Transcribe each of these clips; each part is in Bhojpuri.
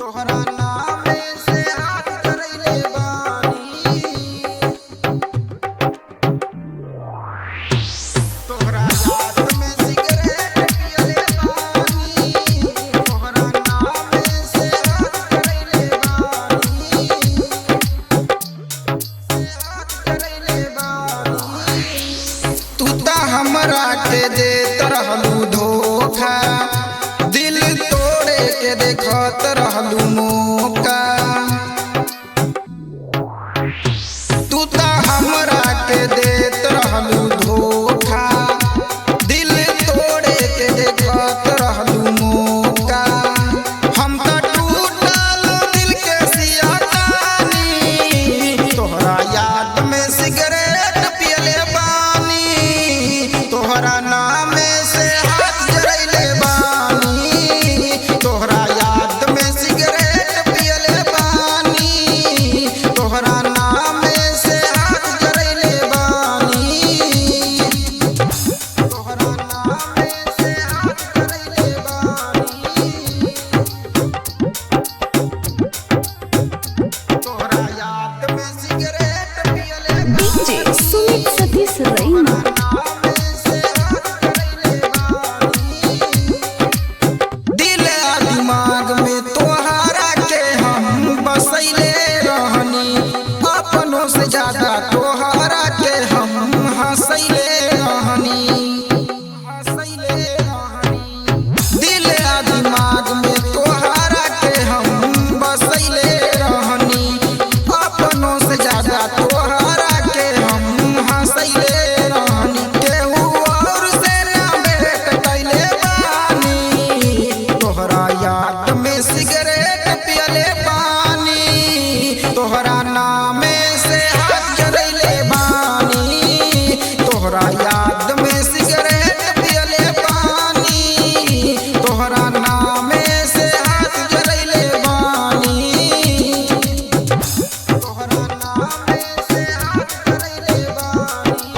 तोहरा नाम से हाथ करैले बानी, तोहरा याद में सिगरेट पियले बानी, तोहरा नाम से हाथ करैले बानी, तू ता हमरा के देत रहलू धोखा, दिल तोड़े के देखत रहलू मौका। तू ता हमरा के देत रहलू धोखा, दिल तोड़े के देखत रहलू मौका। हम ता टूटल दिल के सियातानी, तोहरा याद में सिगरेट पियले बानी, तोहरा नाम से हाथ जरैले बानी, तोहरा याद में सिगरेट पियले बानी, तोहरा नाम से हाथ जरैले बानी, तोहरा नाम से हाथ जरैले बानी, तोहरा याद में सिगरेट पियले डीजे सुमित सतीश रैना। दिल आ दिमाग में तोहरा के हम बसैले रहनी, अपनों से ज्यादा तोहरा के हम हंसैले रहनी, हंसैले रहनी। दिल आ दिमाग में तोहरा के हम बसैले रहनी, अपनों से ज्यादा तोहरा के हम हंसैले रहनी। केहू और से ना भेंट कैले बानी, तोहरा याद में सिगरेट पियले बानी, तोहरा नाम से हाथ जरैले बानी, तोहरा याद में सिगरेट पियले बानी, तोहरा नाम से हाथ जरैले बानी, तोहरा नाम से हाथ जरैले बानी,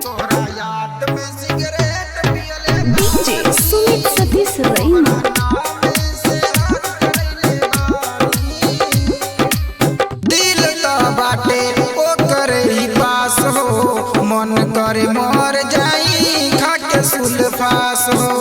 तोहरा याद में सिगरेट पियले डीजे सुमित सतीश रैना। दिल का बाटे ओ करे ही पास हो, मन करे मर जाई खाके सुल्फास हो।